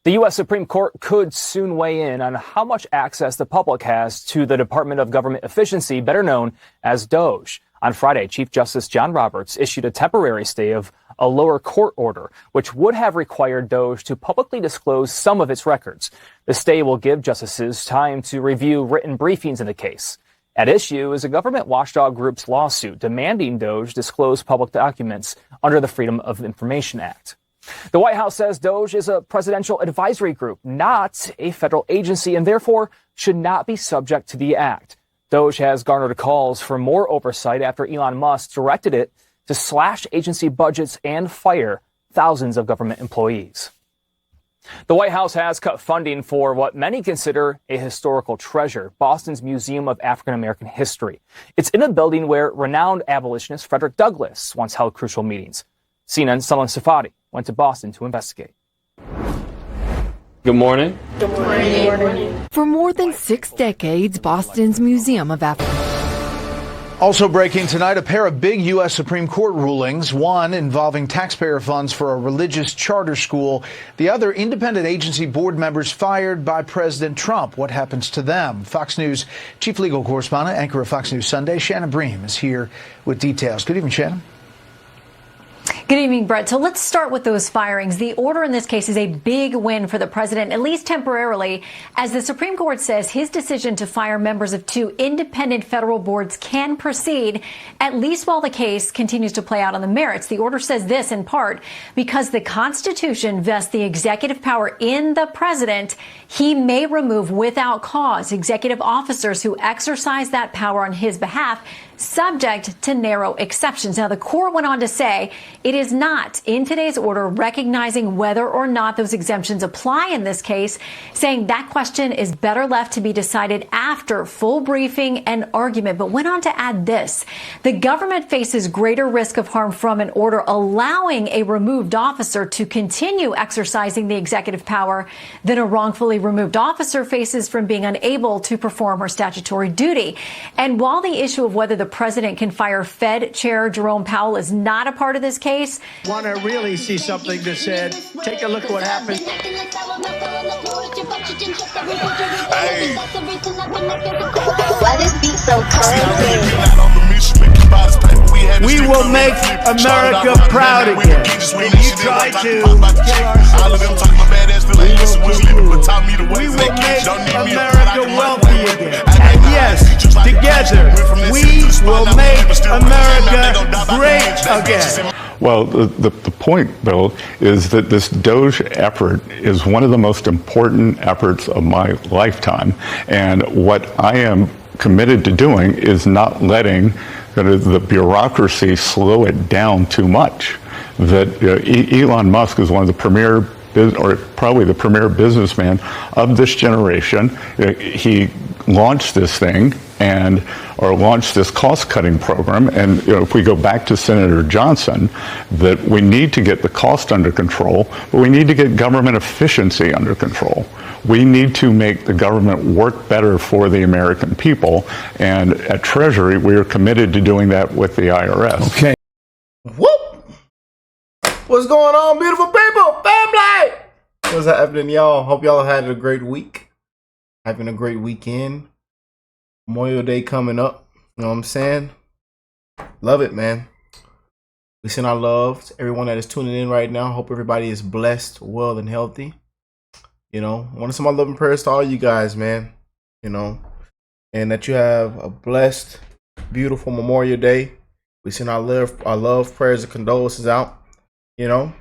The U.S. Supreme Court could soon weigh in on how much access the public has to the Department of Government Efficiency, better known as DOGE. On Friday, Chief Justice John Roberts issued a temporary stay of a lower court order, which would have required DOGE to publicly disclose some of its records. The stay will give justices time to review written briefings in the case. At issue is a government watchdog group's lawsuit demanding DOGE disclose public documents under the Freedom of Information Act. The White House says DOGE is a presidential advisory group, not a federal agency, and therefore should not be subject to the act. DOGE has garnered calls for more oversight after Elon Musk directed it to slash agency budgets and fire thousands of government employees. The White House has cut funding for what many consider a historical treasure, Boston's Museum of African American History. It's in a building where renowned abolitionist Frederick Douglass once held crucial meetings. CNN's Salon Safadi went to Boston to investigate. Good morning. Good morning. Good morning. For more than 6 decades, Boston's Museum of African. Also breaking tonight, a pair of big U.S. Supreme Court rulings, one involving taxpayer funds for a religious charter school, the other independent agency board members fired by President Trump. What happens to them? Fox News chief legal correspondent, anchor of Fox News Sunday, Shannon Bream, is here with details. Good evening, Shannon. Good evening, Brett. So let's start with those firings. The order in this case is a big win for the president, at least temporarily, as the Supreme Court says his decision to fire members of 2 independent federal boards can proceed, at least while the case continues to play out on the merits. The order says this in part because the Constitution vests the executive power in the president, he may remove without cause executive officers who exercise that power on his behalf, subject to narrow exceptions. Now, the court went on to say it is not in today's order recognizing whether or not those exemptions apply in this case, saying that question is better left to be decided after full briefing and argument, but went on to add this. The government faces greater risk of harm from an order allowing a removed officer to continue exercising the executive power than a wrongfully removed officer faces from being unable to perform her statutory duty. And while the issue of whether the president can fire Fed Chair Jerome Powell is not a part of this case. Want to really see something that said, take a look at what happened. Hey. Why this beat so crazy? We will make America proud again. And you try to kill our we will make America wealthy again. And yes, together, we will make America great again. Well, the point, Bill, is that this DOGE effort is one of the most important efforts of my lifetime. And what I am committed to doing is not letting the bureaucracy slow it down too much. That Elon Musk is one of the premier, or probably the premier businessman of this generation. He launched this thing or launched this cost-cutting program. And if we go back to Senator Johnson, that we need to get the cost under control, but we need to get government efficiency under control. We need to make the government work better for the American people. And at Treasury, we are committed to doing that with the IRS. Okay. Whoop! What's going on, beautiful people? Family! What's happening, y'all? Hope y'all had a great week. Having a great weekend. Memorial Day coming up. You know what I'm saying? Love it, man. We send our love to everyone that is tuning in right now. Hope everybody is blessed, well, and healthy. You know, I want to send my love and prayers to all you guys, man. You know, and that you have a blessed, beautiful Memorial Day. We send our love, prayers, and condolences out. You know,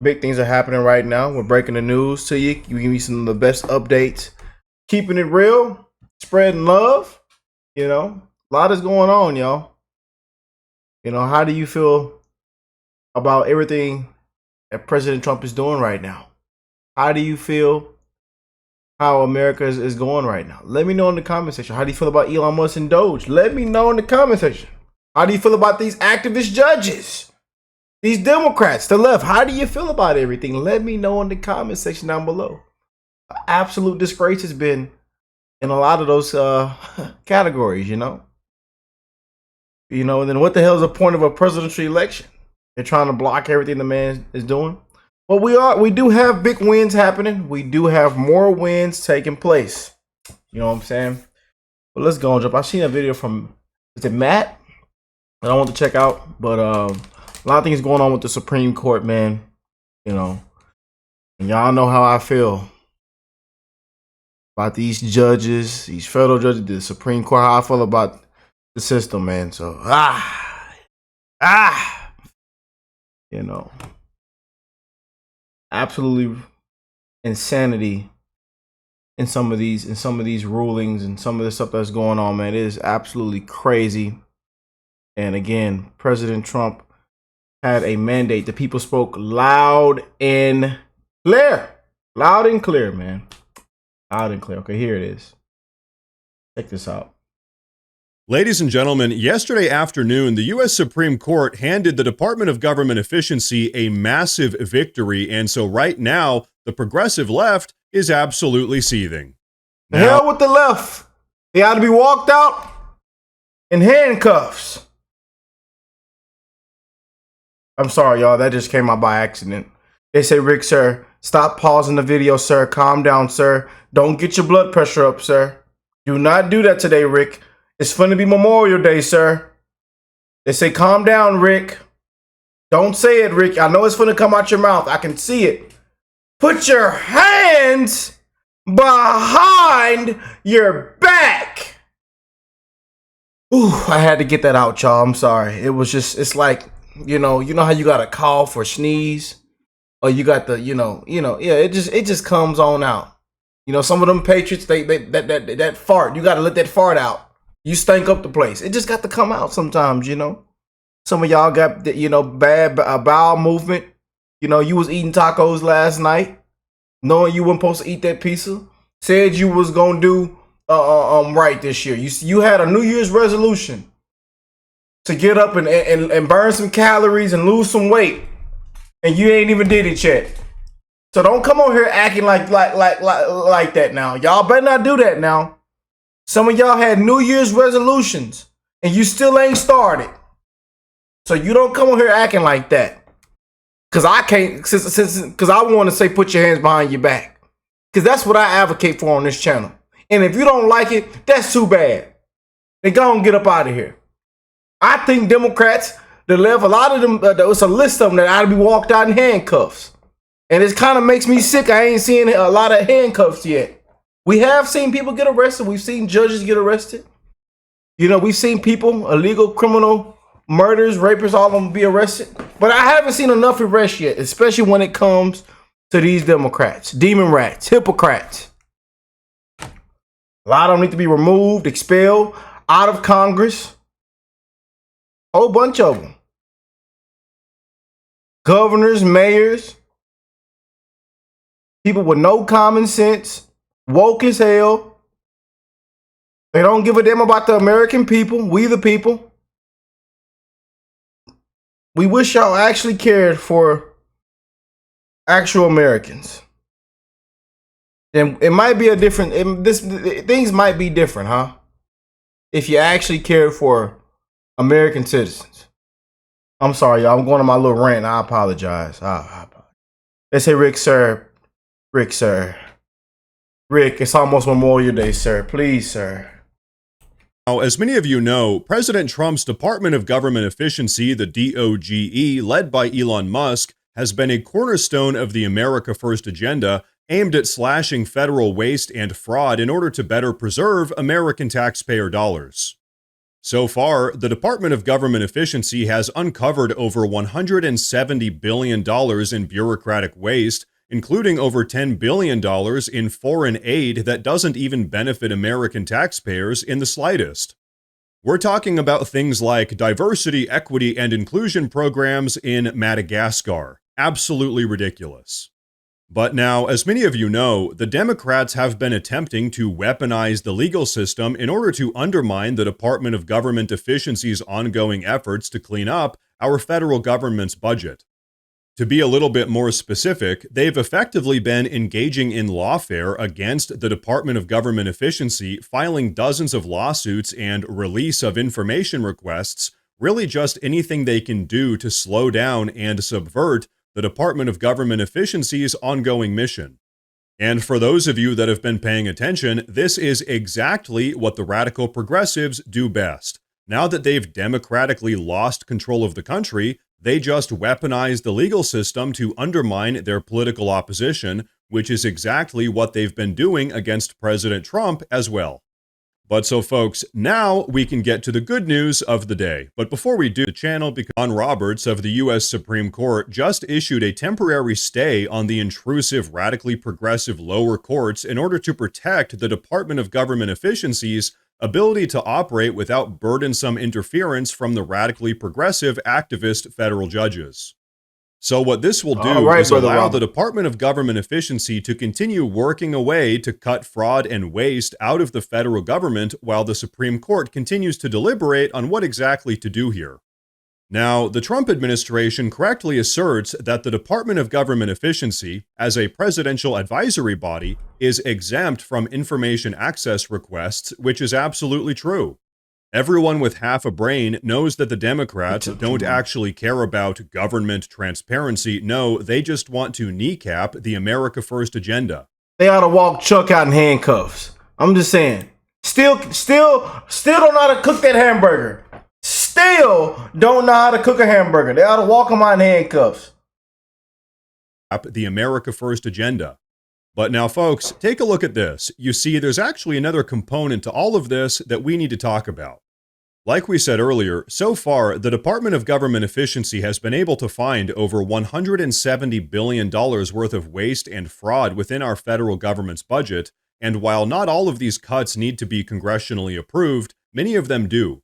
big things are happening right now. We're breaking the news to you. We give you some of the best updates. Keeping it real, spreading love. You know, a lot is going on, y'all. You know, how do you feel about everything that President Trump is doing right now? How do you feel how America is going right now? Let me know in the comment section. How do you feel about Elon Musk and DOGE? Let me know in the comment section. How do you feel about these activist judges? These Democrats, the left, how do you feel about everything? Let me know in the comment section down below. Absolute disgrace has been in a lot of those categories, you know. You know, and then what the hell is the point of a presidential election? They're trying to block everything the man is doing. But we do have big wins happening. We do have more wins taking place. You know what I'm saying? But let's go and jump. I seen a video from, is it Matt? That I want to check out. But a lot of things going on with the Supreme Court, man. You know, and y'all know how I feel about these judges, these federal judges, the Supreme Court. How I feel about the system, man. So you know, absolutely insanity in some of these rulings and some of the stuff that's going on, man. It is absolutely crazy. And again, President Trump had a mandate. The people spoke loud and clear. Loud and clear, man. Loud and clear. Okay, here it is. Check this out. Ladies and gentlemen, yesterday afternoon, the U.S. Supreme Court handed the Department of Government Efficiency a massive victory, and so right now, the progressive left is absolutely seething. The hell with the left. They ought to be walked out in handcuffs. I'm sorry, y'all. That just came out by accident. They say, Rick, sir, stop pausing the video, sir. Calm down, sir. Don't get your blood pressure up, sir. Do not do that today, Rick. It's going to be Memorial Day, sir. They say, calm down, Rick. Don't say it, Rick. I know it's going to come out your mouth. I can see it. Put your hands behind your back. Ooh, I had to get that out, y'all. I'm sorry. It was just, it's like, you know how you got to call for sneeze? Or you got the, yeah, it just comes on out. You know, some of them patriots, that fart, you got to let that fart out. You stink up the place. It just got to come out sometimes, you know. Some of y'all got, bad bowel movement. You know, you was eating tacos last night, knowing you weren't supposed to eat that pizza. Said you was gonna do right this year. You had a New Year's resolution to get up and burn some calories and lose some weight, and you ain't even did it yet. So don't come on here acting like that now. Y'all better not do that now. Some of y'all had New Year's resolutions and you still ain't started. So you don't come on here acting like that. Cause I can't, cause I want to say put your hands behind your back. Cause that's what I advocate for on this channel. And if you don't like it, that's too bad. Then go and get up out of here. I think Democrats, the left, a lot of them, it's a list of them that ought to be walked out in handcuffs. And it kind of makes me sick. I ain't seeing a lot of handcuffs yet. We have seen people get arrested. We've seen judges get arrested. You know, we've seen people, illegal criminal murders, rapists, all of them be arrested. But I haven't seen enough arrests yet, especially when it comes to these Democrats, demon rats, hypocrites. A lot of them need to be removed, expelled, out of Congress. A whole bunch of them. Governors, mayors, people with no common sense, woke as hell. They don't give a damn about the American people, we the people. We wish y'all actually cared for actual Americans. And it might be a different, things might be different, huh? If you actually cared for American citizens. I'm sorry, y'all. I'm going on my little rant. I apologize. They say, Rick, sir. Rick, sir. Rick, it's almost Memorial Day, sir. Please, sir. Now, as many of you know, President Trump's Department of Government Efficiency, the DOGE, led by Elon Musk, has been a cornerstone of the America First agenda aimed at slashing federal waste and fraud in order to better preserve American taxpayer dollars. So far, the Department of Government Efficiency has uncovered over $170 billion in bureaucratic waste, including over $10 billion in foreign aid that doesn't even benefit American taxpayers in the slightest. We're talking about things like diversity, equity, and inclusion programs in Madagascar. Absolutely ridiculous. But now, as many of you know, the Democrats have been attempting to weaponize the legal system in order to undermine the Department of Government Efficiency's ongoing efforts to clean up our federal government's budget. To be a little bit more specific, they've effectively been engaging in lawfare against the Department of Government Efficiency, filing dozens of lawsuits and release of information requests, really just anything they can do to slow down and subvert the Department of Government Efficiency's ongoing mission. And for those of you that have been paying attention, this is exactly what the radical progressives do best. Now that they've democratically lost control of the country, they just weaponize the legal system to undermine their political opposition, which is exactly what they've been doing against President Trump as well. But so folks, now we can get to the good news of the day. But before we do, the channel, because John Roberts of the U.S. Supreme Court just issued a temporary stay on the intrusive, radically progressive lower courts in order to protect the Department of Government Efficiency's ability to operate without burdensome interference from the radically progressive activist federal judges. So what this will do is allow the Department of Government Efficiency to continue working away to cut fraud and waste out of the federal government while the Supreme Court continues to deliberate on what exactly to do here. Now, the Trump administration correctly asserts that the Department of Government Efficiency, as a presidential advisory body, is exempt from information access requests, which is absolutely true. Everyone with half a brain knows that the Democrats don't actually care about government transparency. No, they just want to kneecap the America First agenda. They ought to walk Chuck out in handcuffs. I'm just saying. Still don't know how to cook that hamburger. Still don't know how to cook a hamburger. They ought to walk him out in handcuffs. The America First agenda. But now, folks, take a look at this. You see, there's actually another component to all of this that we need to talk about. Like we said earlier, so far, the Department of Government Efficiency has been able to find over $170 billion worth of waste and fraud within our federal government's budget, and while not all of these cuts need to be congressionally approved, many of them do.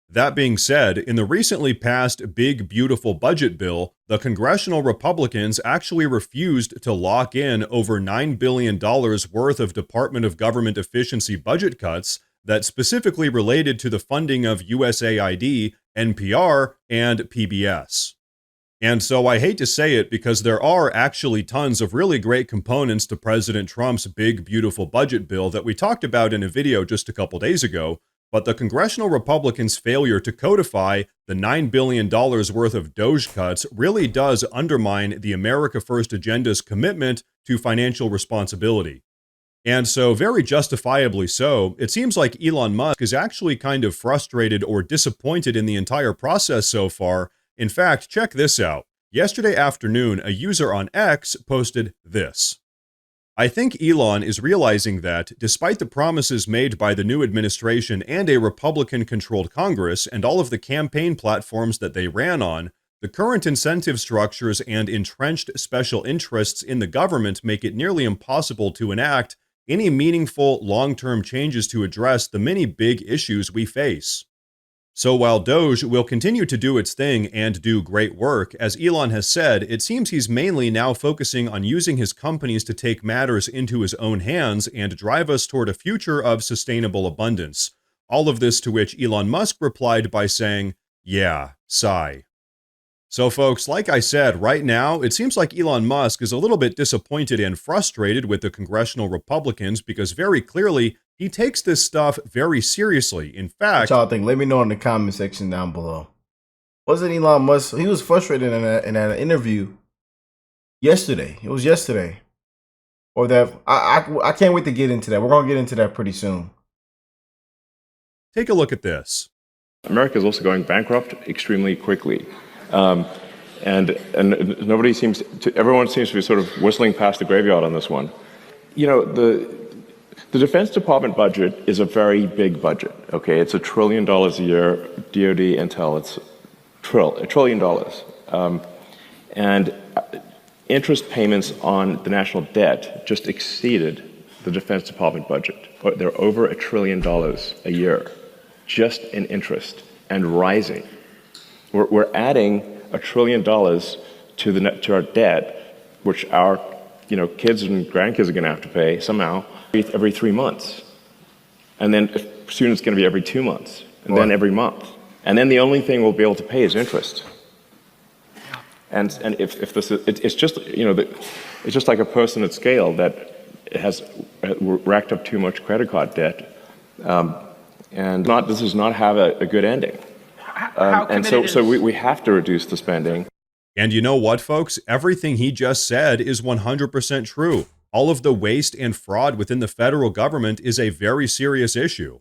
That being said, in the recently passed Big Beautiful Budget Bill, the congressional Republicans actually refused to lock in over $9 billion worth of Department of Government Efficiency budget cuts that specifically related to the funding of USAID, NPR, and PBS. And so I hate to say it because there are actually tons of really great components to President Trump's Big Beautiful Budget Bill that we talked about in a video just a couple days ago, but the congressional Republicans' failure to codify the $9 billion worth of DOGE cuts really does undermine the America First agenda's commitment to financial responsibility. And so, very justifiably so, it seems like Elon Musk is actually kind of frustrated or disappointed in the entire process so far. In fact, check this out. Yesterday afternoon, a user on X posted this. I think Elon is realizing that, despite the promises made by the new administration and a Republican-controlled Congress and all of the campaign platforms that they ran on, the current incentive structures and entrenched special interests in the government make it nearly impossible to enact any meaningful long-term changes to address the many big issues we face. So while DOGE will continue to do its thing and do great work, as Elon has said, it seems he's mainly now focusing on using his companies to take matters into his own hands and drive us toward a future of sustainable abundance. All of this to which Elon Musk replied by saying, "Yeah, sigh." So folks, like I said, right now, it seems like Elon Musk is a little bit disappointed and frustrated with the congressional Republicans because very clearly, he takes this stuff very seriously. In fact, what y'all think? Let me know in the comment section down below. Wasn't Elon Musk? He was frustrated in that interview yesterday. It was yesterday, or that I can't wait to get into that. We're gonna get into that pretty soon. Take a look at this. America is also going bankrupt extremely quickly, and nobody seems to. Everyone seems to be sort of whistling past the graveyard on this one. You know, the Defense Department budget is a very big budget, okay? It's $1 trillion a year, DOD, Intel, it's $1 trillion. And interest payments on the national debt just exceeded the Defense Department budget. They're over $1 trillion a year, just in interest, and rising. We're adding $1 trillion to our debt, which our kids and grandkids are gonna have to pay somehow, every 3 months. And then soon it's going to be every 2 months, and then every month. And then the only thing we'll be able to pay is interest. And if this is, it's just, it's just like a person at scale that has racked up too much credit card debt. And this does not have a good ending. And so we have to reduce the spending. And you know what, folks? Everything he just said is 100% true. All of the waste and fraud within the federal government is a very serious issue.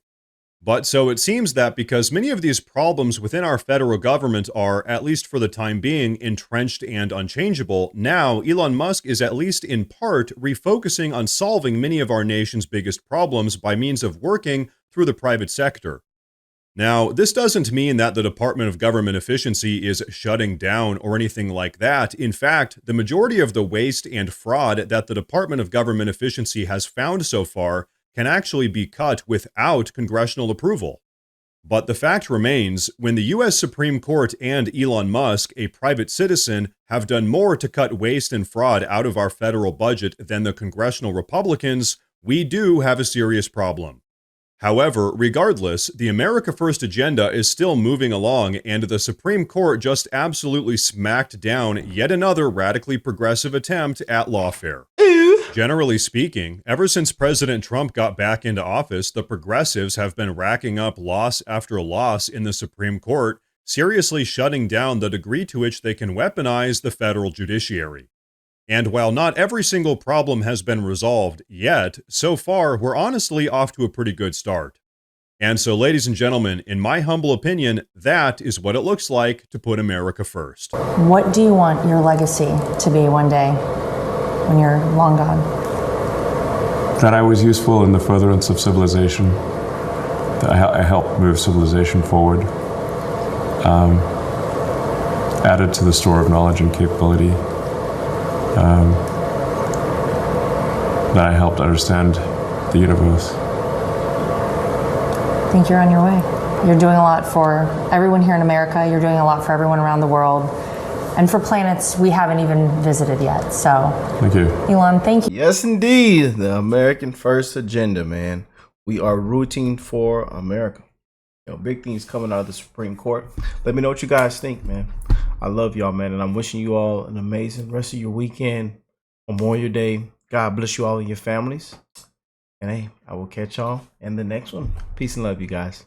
But so it seems that because many of these problems within our federal government are, at least for the time being, entrenched and unchangeable, now Elon Musk is at least in part refocusing on solving many of our nation's biggest problems by means of working through the private sector. Now, this doesn't mean that the Department of Government Efficiency is shutting down or anything like that. In fact, the majority of the waste and fraud that the Department of Government Efficiency has found so far can actually be cut without congressional approval. But the fact remains, when the US Supreme Court and Elon Musk, a private citizen, have done more to cut waste and fraud out of our federal budget than the congressional Republicans, we do have a serious problem. However, regardless, the America First agenda is still moving along, and the Supreme Court just absolutely smacked down yet another radically progressive attempt at lawfare. Generally speaking, ever since President Trump got back into office, the progressives have been racking up loss after loss in the Supreme Court, seriously shutting down the degree to which they can weaponize the federal judiciary. And while not every single problem has been resolved yet, so far we're honestly off to a pretty good start. And so, ladies and gentlemen, in my humble opinion, that is what it looks like to put America first. What do you want your legacy to be one day when you're long gone? That I was useful in the furtherance of civilization, that I helped move civilization forward, added to the store of knowledge and capability, that I helped understand the universe. I think you're on your way. You're doing a lot for everyone here in America. You're doing a lot for everyone around the world. And for planets we haven't even visited yet. So, thank you. Elon, thank you. Yes, indeed. The American First agenda, man. We are rooting for America. You know, big things coming out of the Supreme Court. Let me know what you guys think, man. I love y'all, man. And I'm wishing you all an amazing rest of your weekend, Memorial Day. God bless you all and your families. And hey, I will catch y'all in the next one. Peace and love, you guys.